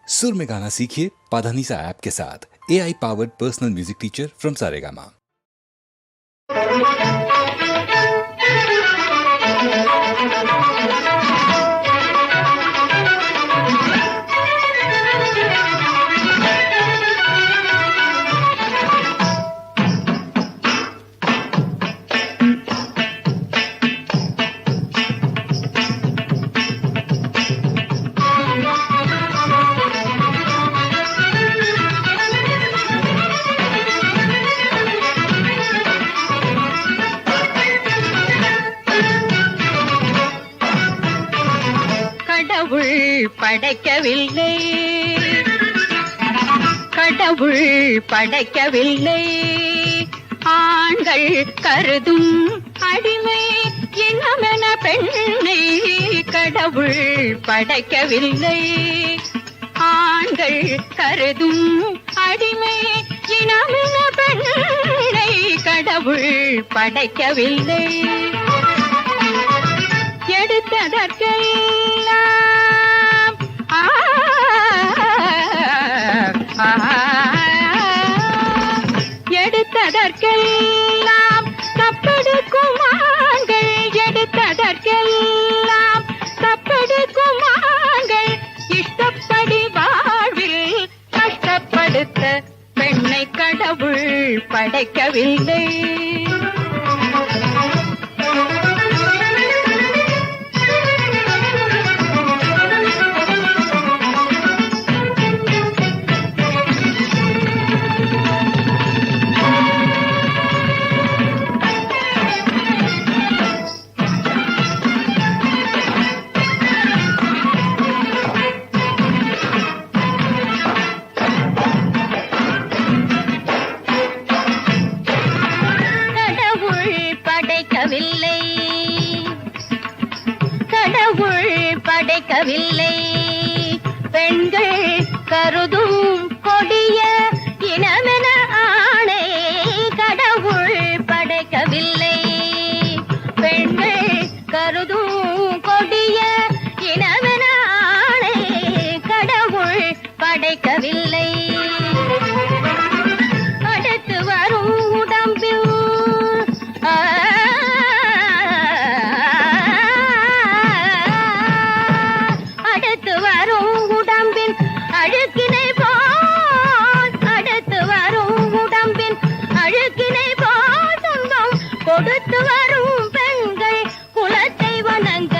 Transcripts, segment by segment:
सुर में गाना सीखिए पाधानीसा ऐप के साथ। AI powered personal music teacher from Saregama. படைக்கவில்லை, கடவுள் படைக்கவில்லை. ஆண்கள் கருதும் அடிமை இனமென பெண்ணை கடவுள் படைக்கவில்லை. ஆண்கள் கருதும் அடிமை இனமென பெண்ணை கடவுள் படைக்கவில்லை. எடுத்ததற்கெல்லாம் எடுத்ததற்கெல்லாம் தப்பெடுக்கும் ஆண்கள், எடுத்ததற்கெல்லாம் தப்பெடுக்கும் ஆண்கள் இஷ்டப்படி வாழ்வில் கஷ்டப்படுத்த பெண்ணை கடவுள் படைக்கவில்லை. கடவுள் படைக்கவில்லை. பெண்கள் கருதும் கொடிய இனமென ஆணை கடவுள் படைக்கவில்லை. பெண்கள் கருதும் கொடிய இனமென ஆணை கடவுள் படைக்கவில்லை. அடுத்து வரும் உடம்பில் கொடுத்து வரும் பெண்கள் குலத்தை வணங்க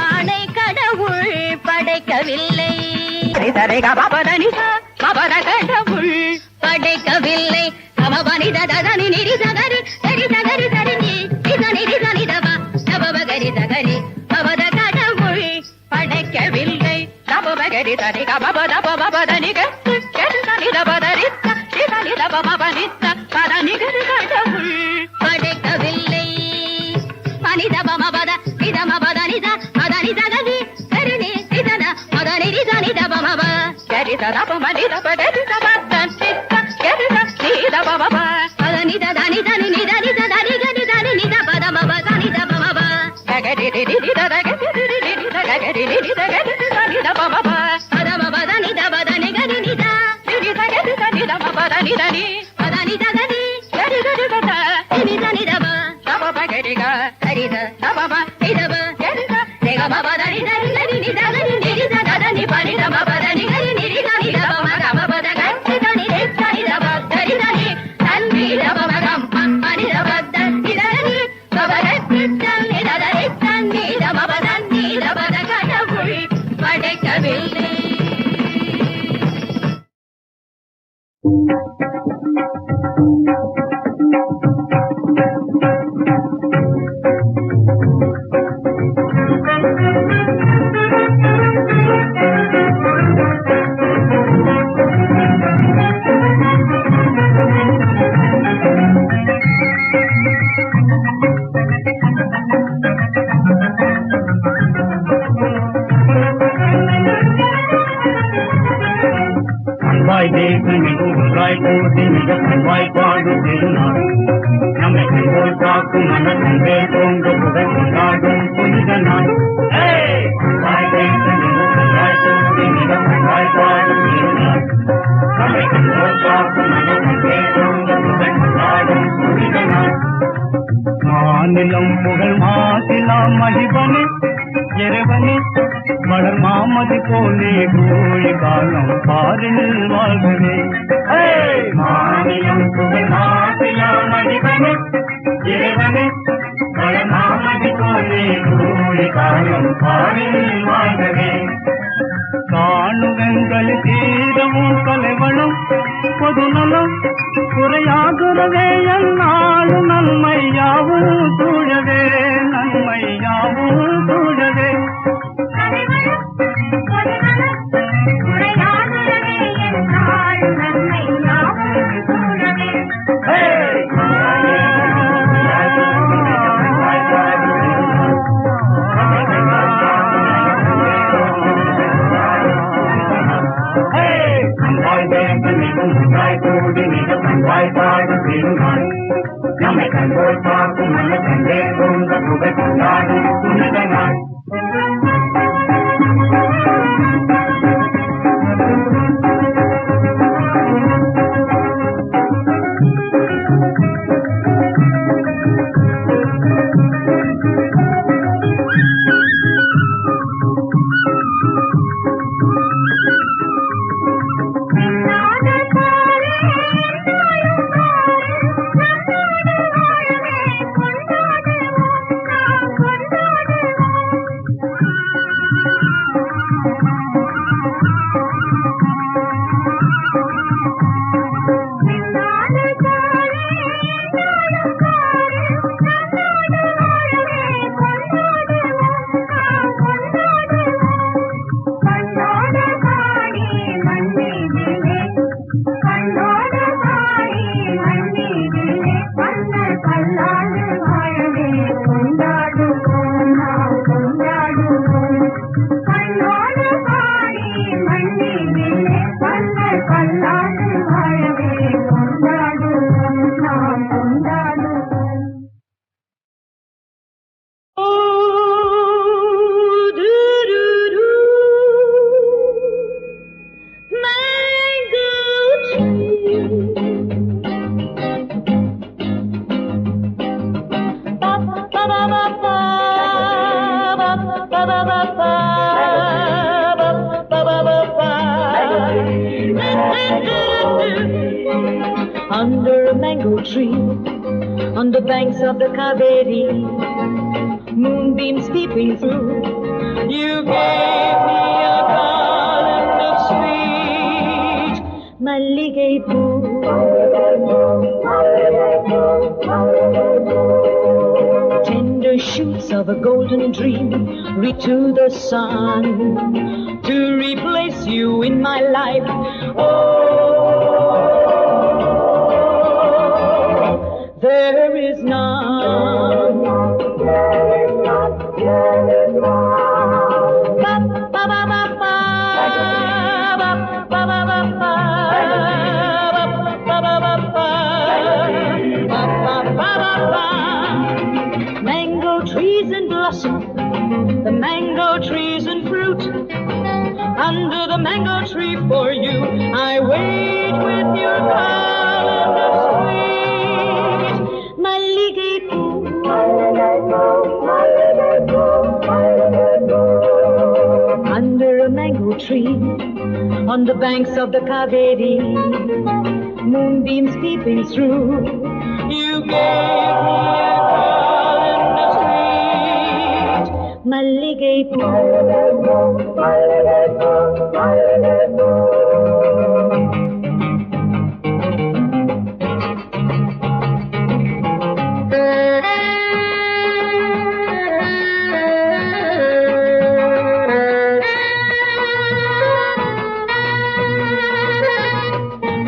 ஆணை கடவுள் படைக்கவில்லை. கடவுள் படைக்கவில்லை. படைக்கவில்லை. பனிதபமபத நிதமபதனித மதனிதகதி கரினி நிதன மதனிரிதனிதபமப சரிதபமனிதபதனிதபதன் சித்த கரித நிதபமப மதனிததனிதனி நிதனிததனிகனிதனி நிதபதமபதனிதபமப ககரிரிரிரிதகரிரிரிதகரிரிரிதகரிரிதகரிரிதபமப பதமபதனிதபதனிகனித நிரிதகரிதனிதமபதனிதனி மதனிதகதி கரிதரிதத நிதனிதப பகரிகா சரித தபம நிதப சரித தேகமபதனி நரிநரி நிதகரி நிரிததனி பரிதமபதனி கரி நிரிதனிதபம தமபதக நிதனி நிதனிதப சரிதனி தன்னிதபமகம் மனிதபத நிதனி பவரத்தித்தல் நிதனி தன்னிதமபதன் நிதபத கடவுள் படைக்கவில்லை. அன்பாய் தேசமிகு ஒன்றாய் கூட்டி மிக பண்பாய் பாடு திருநாள் நம்மை செங்கோல் காக்கும் மனத்தே தோன்று புகழ் கொண்டாடும் புனித நாள். அன்பாய் தேசமிகு ஒன்றாய் கூட்டி மிக பண்பாய் பாடு மாநிலம் புகழ் மாசிலாம் மகிபனே இறைவனே மலர் மாமதி போலே கோழி காலம் பாரில் வாழ்வனே மாநிலம் புகழ் மாசிலாம் மகிபனே இறைவனே மலர் மாமதி போலே கோழி காலம் பாரில் வாழ்வனே காணுவெங்கள் தீரமும் கலைவளம் பொதுநலம் குறையாகிறதே என்னாலும் நன்மையாவும் சூழவே நன்மையாவும் சூழவே நம்மை கண்டோர் பார்க்கும் மன கண்டே கொண்ட புகழ் கொண்டாடும் புனித நாள் Under a mango tree, on the banks of the Kaveri, moonbeams peeping through, you gave me a garland of sweet Malligaipu. Tender shoots of a golden dream reach to the sun to replace you in my life. There is none. Mango trees in blossom, the mango trees in fruit. Under the mango tree for you, I wait with your garland of sweet Malligaipu. Under a mango tree, on the banks of the Kaveri, moonbeams peeping through, you gave me a garland of sweet Malligaipu.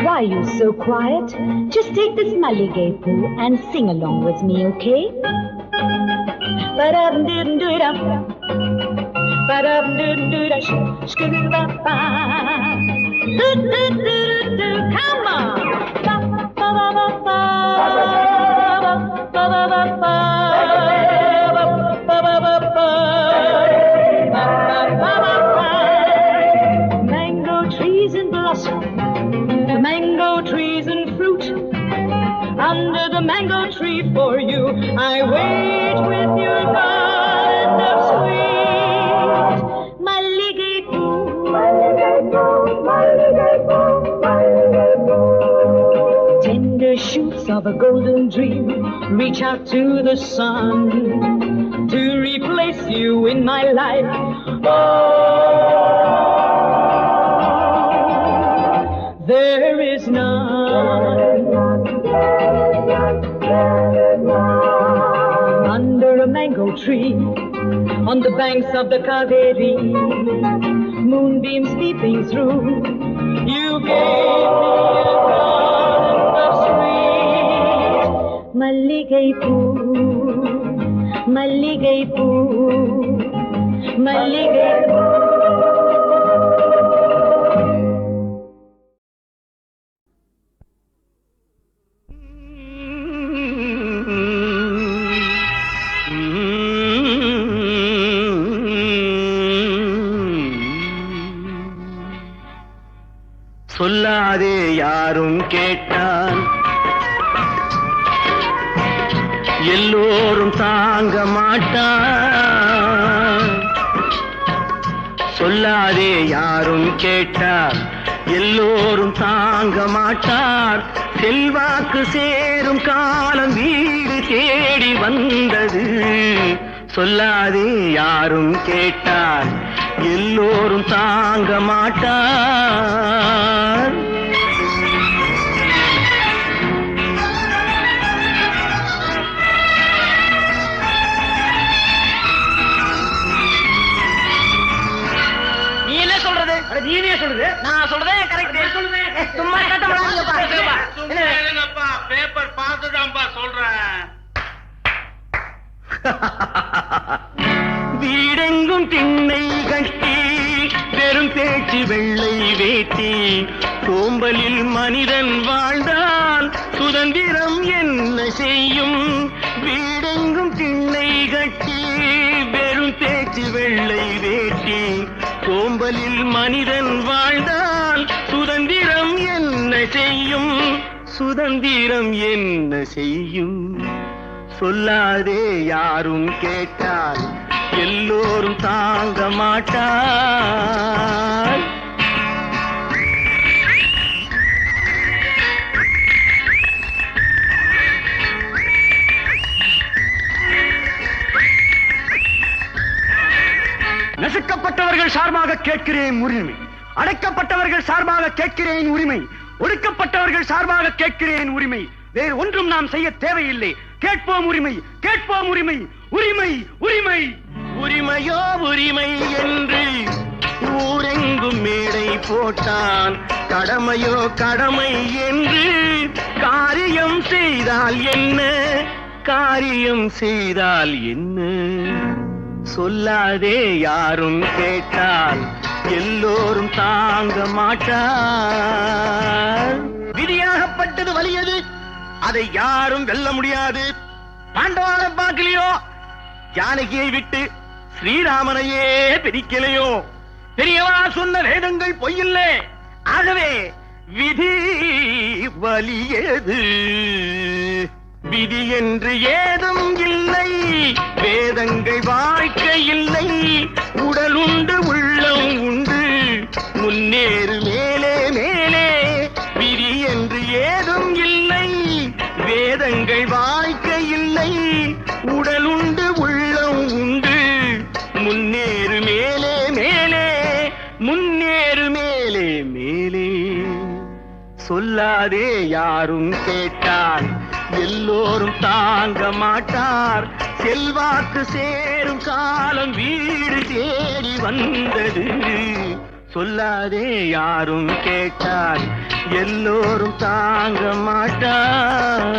Why are you so quiet? Just take this Malligaipu and sing along with me, okay? Come on! Mango trees in blossom, the mango trees in fruit. under the mango tree for you. I wait with your garland of sweet Malligaipu. Tender shoots of a golden dream reach out to the sun to replace you in my life. Oh, there is none. Under a mango tree, on the banks of the Kaveri, moonbeams peeping through, you gave me a garland of sweet Malligaipu, Malligaipu, Malligaipu. சொல்லாதே யாரும் கேட்டால் எல்லோரும் தாங்க மாட்டார். சொல்லாதே யாரும் கேட்டால் எல்லோரும் தாங்க மாட்டார். செல்வாக்கு சேரும் காலம் வீடு தேடி வந்தது. சொல்லாதே யாரும் கேட்டால் எல்லோரும் தாங்க மாட்டார். நீ என்ன சொல்றது? நீனே சொல்றது. நான் சொல்றதே கரெக்ட். சும்மா கட்ட என்னப்பா பேப்பர் பார்த்துதான்ப்பா சொல்றேன். வீடெங்கும் திண்ணை கட்டி வெறும் பேச்சு வெள்ளை வேட்டி சோம்பலில் மனிதன் வாழ்ந்தால் சுதந்திரம் என்ன செய்யும்? வீடெங்கும் திண்ணை கட்டி வெறும் பேச்சு வெள்ளை வேட்டி சோம்பலில் மனிதன் வாழ்ந்தால் சுதந்திரம் என்ன செய்யும்? சுதந்திரம் என்ன செய்யும்? சொல்லாதே யாரும் கேட்டால் எல்லோரும் தாங்க மாட்டார். நசுக்கப்பட்டவர்கள் சார்பாக கேட்கிறேன் உரிமை. அடைக்கப்பட்டவர்கள் சார்பாக கேட்கிறேன் உரிமை. ஒடுக்கப்பட்டவர்கள் சார்பாக கேட்கிறேன் உரிமை. வேறு ஒன்றும் நாம் செய்ய தேவையில்லை. கேட்போம் உரிமை, கேட்போம் உரிமை, உரிமை, உரிமை. உரிமையோ உரிமை என்று ஊரெங்கும் மேடை போட்டான். கடமையோ கடமை என்று காரியம் செய்தால் என்ன? காரியம் செய்தால் என்ன? சொல்லாதே யாரும் கேட்டால் எல்லோரும் தாங்க மாட்டார். விதியாகப்பட்டது வலியது, அதை யாரும் வெல்ல முடியாது. பாண்டவான பாக்கலையோ, ஜானகியை விட்டு ஸ்ரீராமனையே பிரிக்கலையோ. பெரியவா சொன்ன வேதங்கள் பொய்யில்லை. ஆகவே விதி வலியது. விதி என்று ஏதும் இல்லை, வேதங்கள் வாழ்க்கை இல்லை. உடல் உண்டு உள்ளம் உண்டு, முன்னேறு மேலே மேலே. விதி என்று ஏதும் இல்லை, வேதங்கள் வாழ்க்கை இல்லை. உடல் உண்டு உள்ளம் உண்டு, முன்னேறு மேலே மேலே, முன்னேறு மேலே மேலே. சொல்லாதே யாரும் கேட்டால் எல்லோரும் தாங்க மாட்டார். செல்வாக்கு சேரும் காலம் வீடு தேடி வந்தது. சொல்லாதே யாரும் கேட்டால் எல்லோரும் தாங்க மாட்டார்.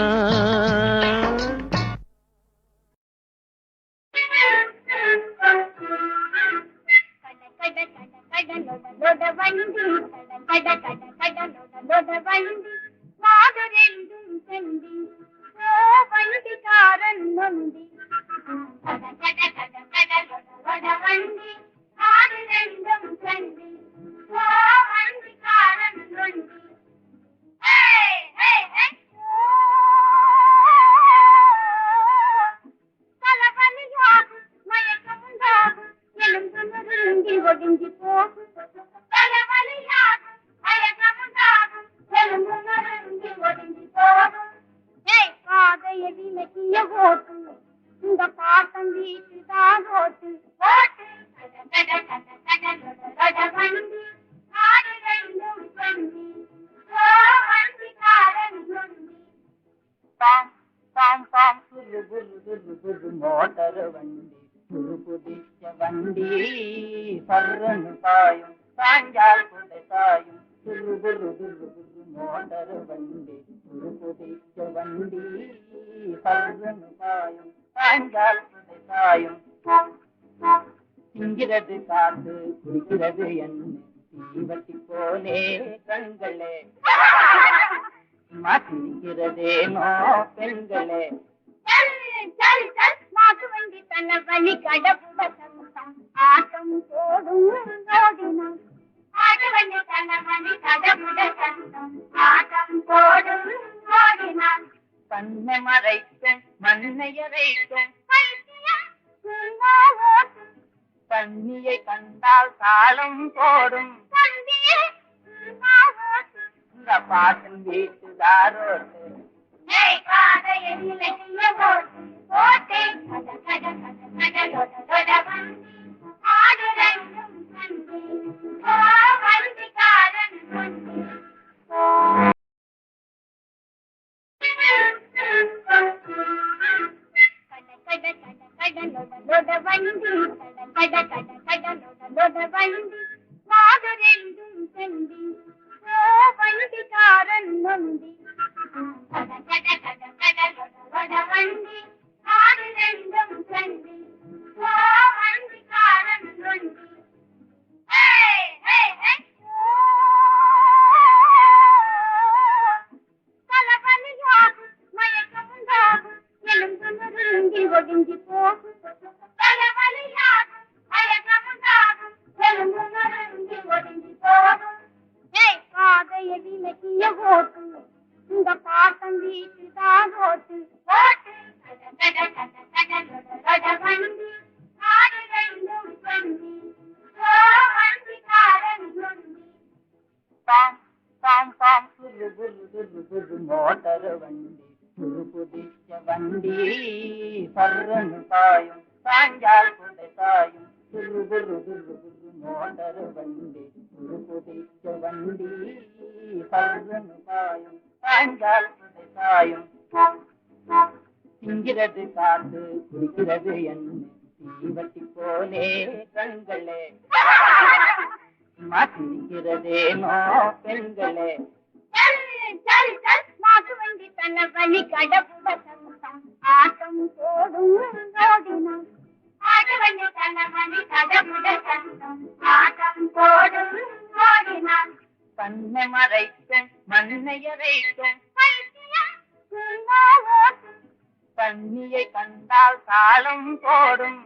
வீட்டுதான் ஓட்டு ஓட்டு கட கட கட கட கட வண்டி நாடு ரெண்டும் வண்டி ஓ வண்டிக்காரன் நொண்டி பாம் பாம் பாம் புரு புரு புரு புரு மோட்டர் வண்டி புரு புதிச்ச வண்டி பர்ரன்னு பாயும் சாஞ்சால் கொண்டை சாயும் புரு புரு புரு புரு மோட்டர் வண்டி புரு புதிச்ச வண்டி பர்ரன்னு பாயும் சாஞ்சால் கொண்டை சாயும் திங்கிறது காத்து குடிக்கிறது எண்ணெய் தீவட்டி போலே கண்களே மாற்றிக்கிறதேனோ பெண்களே மாட்டு வண்டி தன்னை வழி கடப்புட சத்தம் ஆட்டம் போடும் ஓடினான் மாட்டு வண்டி தன்னை வழி கடப்புட சத்தம் ஆட்டம் போடும் ஓடினான் கண்ணை மறைக்கும் மண்ணையரைக்கும் தண்ணியை கண்டால் தாளம் போடும் இந்த பாட்டன் வீட்டுதாரோட்டு வண்டிக்காரன் நொண்டி கட கட கட கட வண்டி நாடு ரெண்டும் சண்டி ஓ வண்டிக்காரன் நொண்டி தலைவலியாகும் மயக்கமுண்டாகும் எலும்பு நொறுங்கி ஒடுங்கி போகும் தலைவலியாகும் மயக்கமுண்டாகும் எலும்பு நொறுங்கி ஒடுங்கி போகும் பாதைய விலக்கிய ஓட்டு இந்த பாட்டம் வீட்டுதான் ஓட்டு ஓட்டு கட கட கட கட வண்டி நாடு ரெண்டும் வண்டி ஓ வண்டிக்காரன் நொண்டி பாம் பாம் பாம் புரு புரு புரு புரு மோட்டர் வண்டி புரு புதிச்ச வண்டி பர்ரன்னு பாயும் சாஞ்சால் கொண்டை சாயும் புரு புரு புரு புரு மோட்டர் வண்டி புரு புதிச்ச வண்டி பர்ரன்னு பாயும் சாஞ்சால் கொண்டை சாயும் திங்கிறது காத்து குடிக்கிறது எண்ணெய் தீவட்டி போலே கண்களே மாற்றிக்கிறதேனோ பெண்களே மாட்டு வண்டி தன்னை வழி கடப்புட சத்தம் ஆட்டம் போடும் ஓடினான் மாட்டு வண்டி தன்னை வழி கடப்புட சத்தம் ஆட்டம் போடும் ஓடினான் கண்ணை மறைக்கும் மண்ணையரைக்கும் தண்ணியை கண்டால் தாளம் போடும்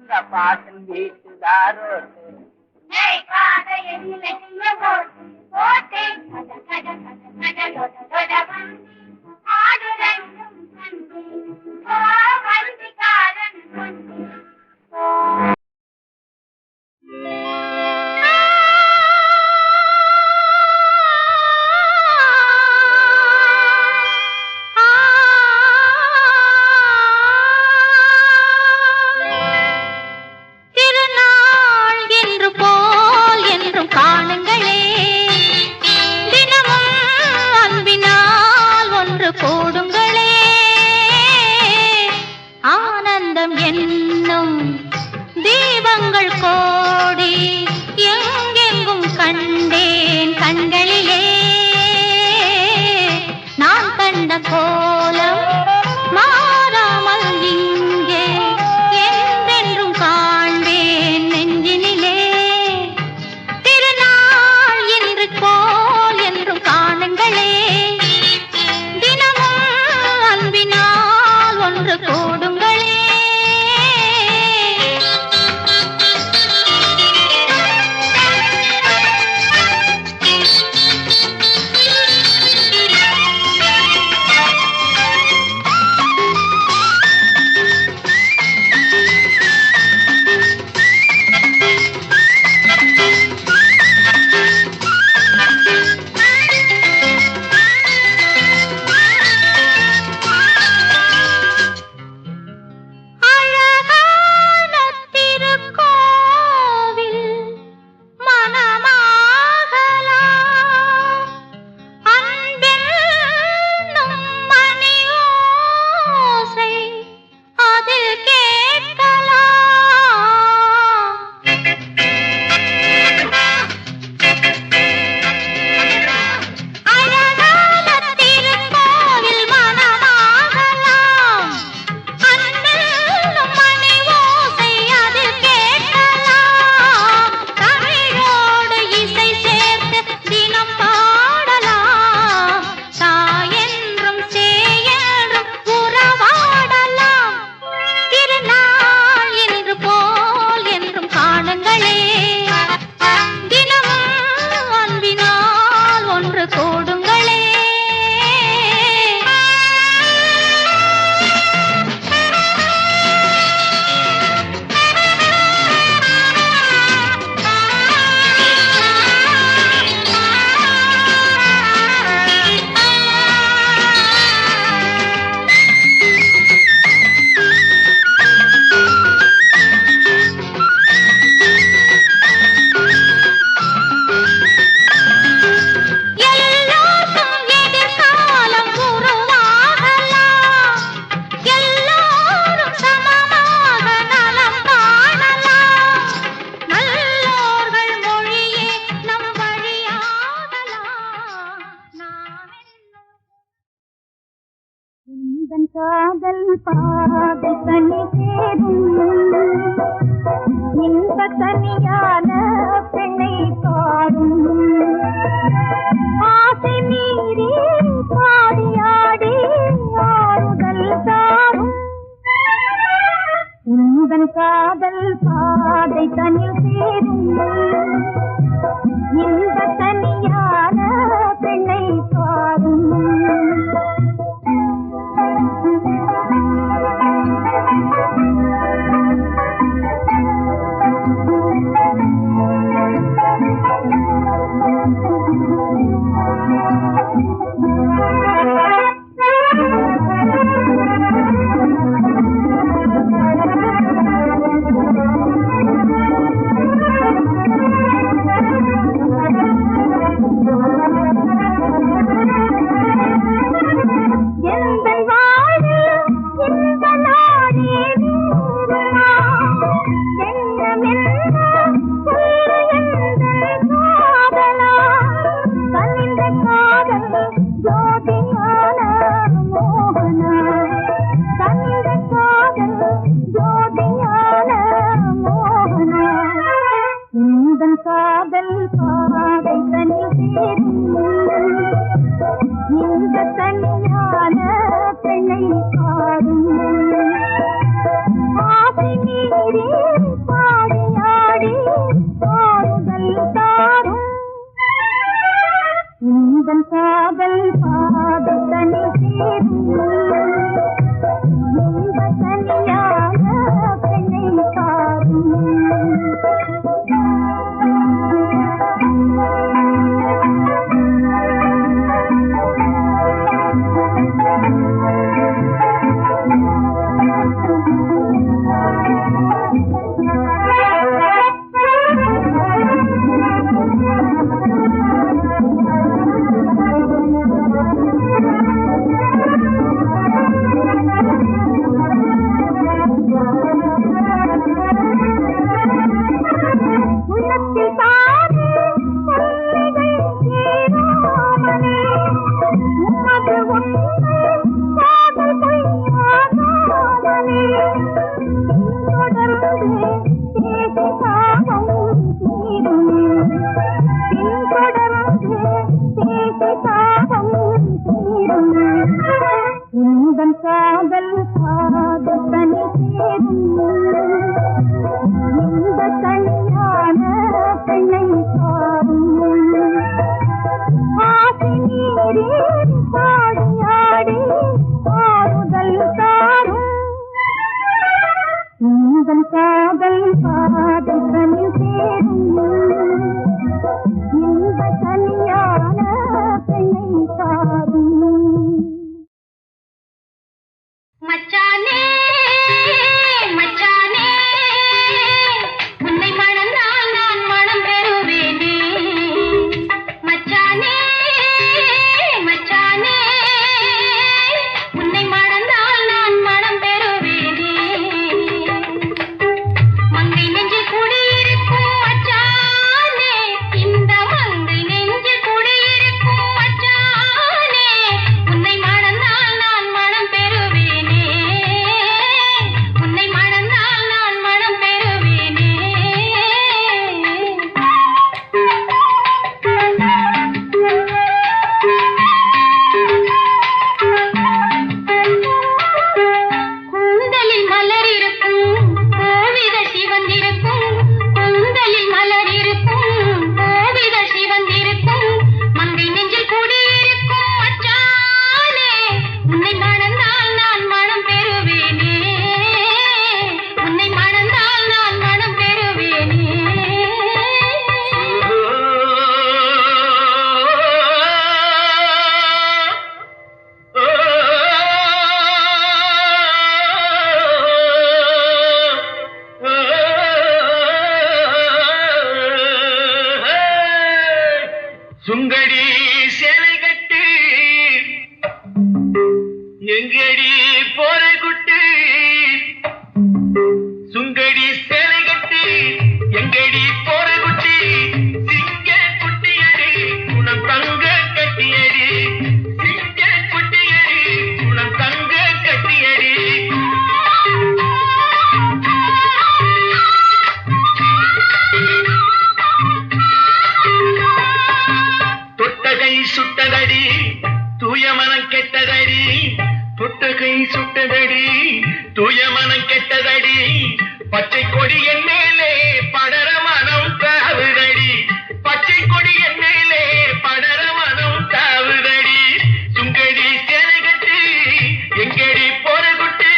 இந்த பாட்டன் வீட்டுதாரோட்டு திருநாள் என்று போல் என்றும் காணுங்கள் உந்தன் காதல் பாதை தனி சேரும் இன்ப தனியான பெண்ணை பாடும் ஆசை மீறி பாடியாடி ஆறுதல் தாரும் உந்தன் காதல் பாதை தனி சேரும் இன்ப தனியான பெண்ணை பாடும் கெட்டதடி தூயமனம் கெட்டதடி தொட்டகை சுட்டதடி தூயமனம் கெட்டதடி பச்சை கொடி என் மேலே படர மனம் தாவுதடி பச்சை கொடி என் மேலே படர மனம் தாவுதடி சுங்கடி சேனகட்டி எங்கடி போற குட்டி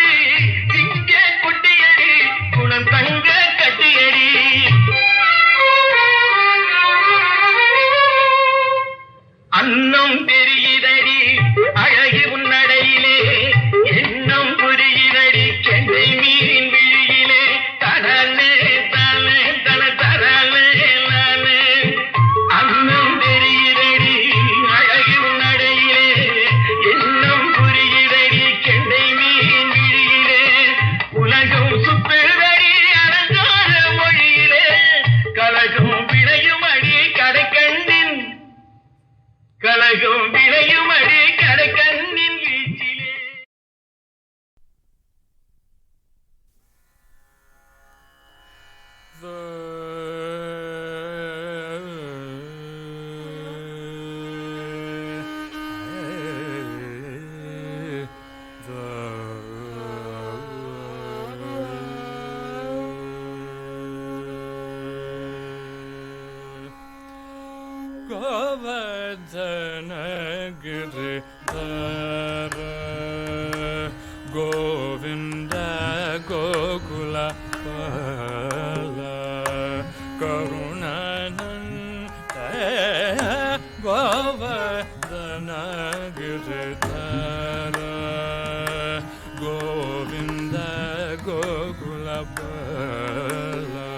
சிங்க குட்டியடி குணம் தங்க கட்டியடி அன்னம் தெரியுதடி அழகி உன்னடையிலே எண்ணம் புரியுதடி சென்னை மீன் விழியிலே தரலே தலே தல தரலே நானே அன்னம் தெரியுதடி அழகி உன்னடையிலே எண்ணம் புரியுதடி சென்னை மீன் விழியிலே உலகம் சுற்றுதடி அலங்கார மொழியிலே கலகம் விளையும் அடி கடைக்கண்ணின் கலகம் விளையும் அடி கடைக்கண்ணின் வீச்சிலே Govardhanagiri Dhara Govinda Gokula Pala Karunananda Govardhanagiri Dhara Govinda Gokula Pala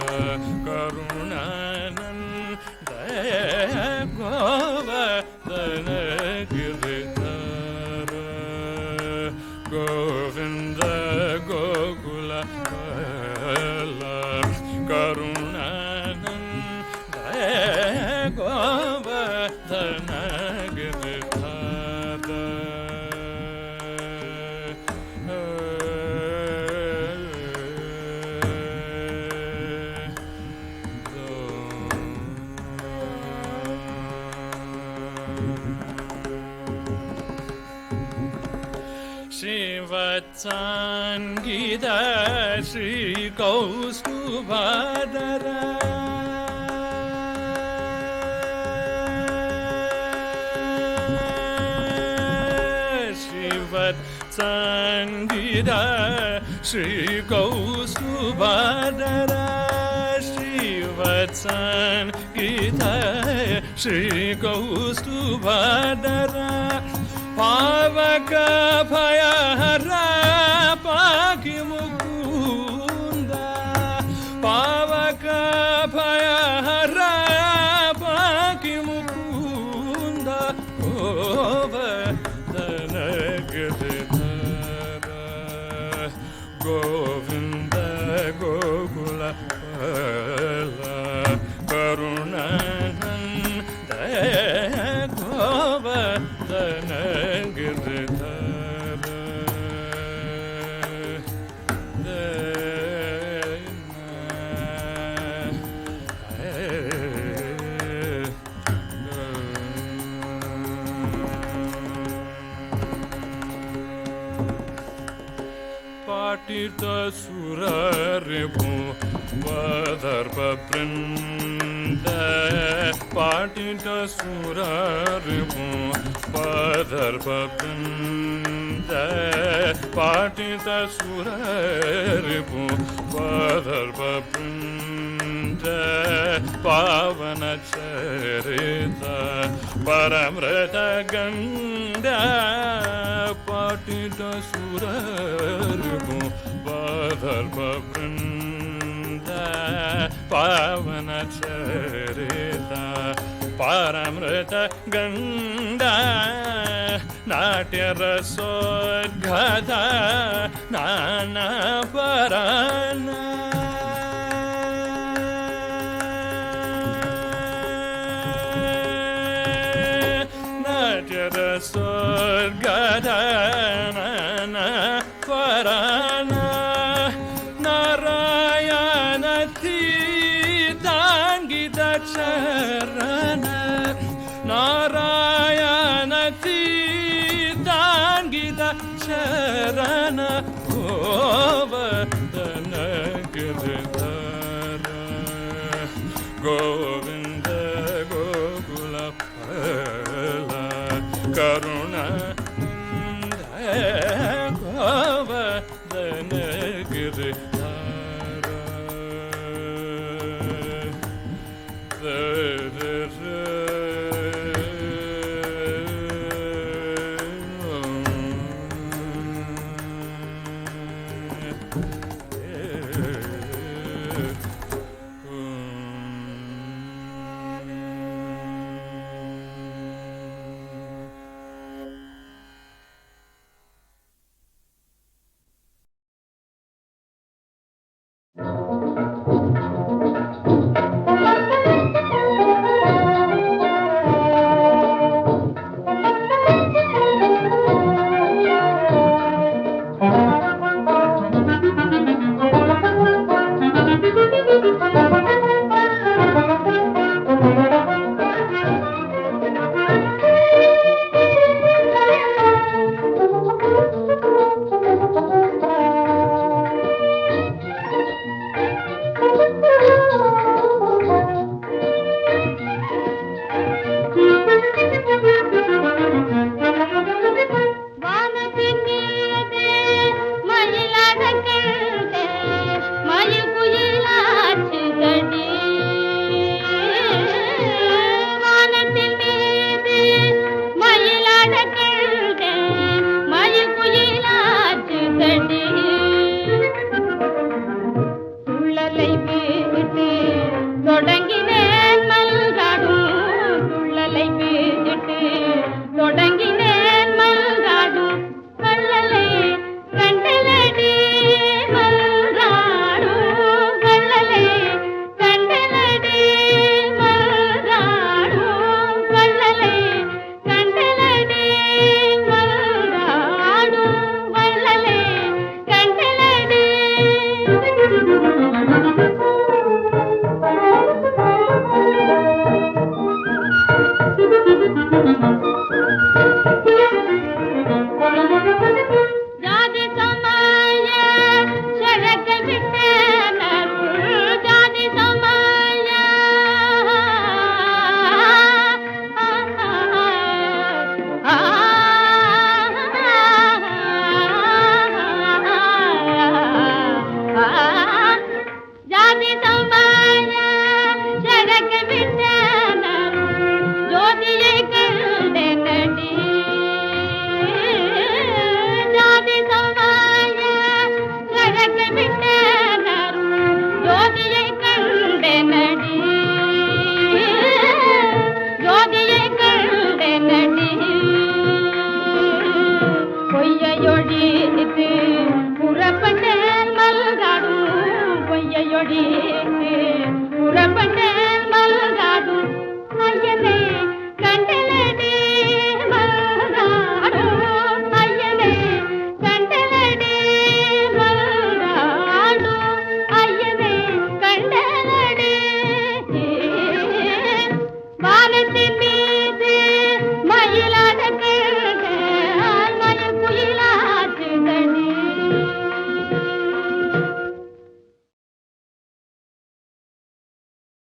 Karunananda Govardhanagiri Dhara Govinda Gokula Pala Karunananda Govardhanagiri Sangita Sri Kaustubhadara Shivat Sangita Sri Kaustubhadara Shivat Sangita Sri Kaustubhadara Pavaka Bhayahara Paki Mukunda Pavaka Bhayahara Paki Mukunda Govardhanagiri Dhara Govinda Gokula Pala Karunananda Govardhanagiri Patita Suraripu Vadarpa Prinda Patita Suraripu Vadarpa Prinda Patita Suraripu Vadarpa Prinda Pavana Charita Paramrita Ganda Patita Suraripu Vadarpa Prinda Pavana Charita Paramrita Ganda Natya Rasodgata Nana Parana Natya Rasodgata Nana Parana Narayana Titangita Charana Narayana கரும்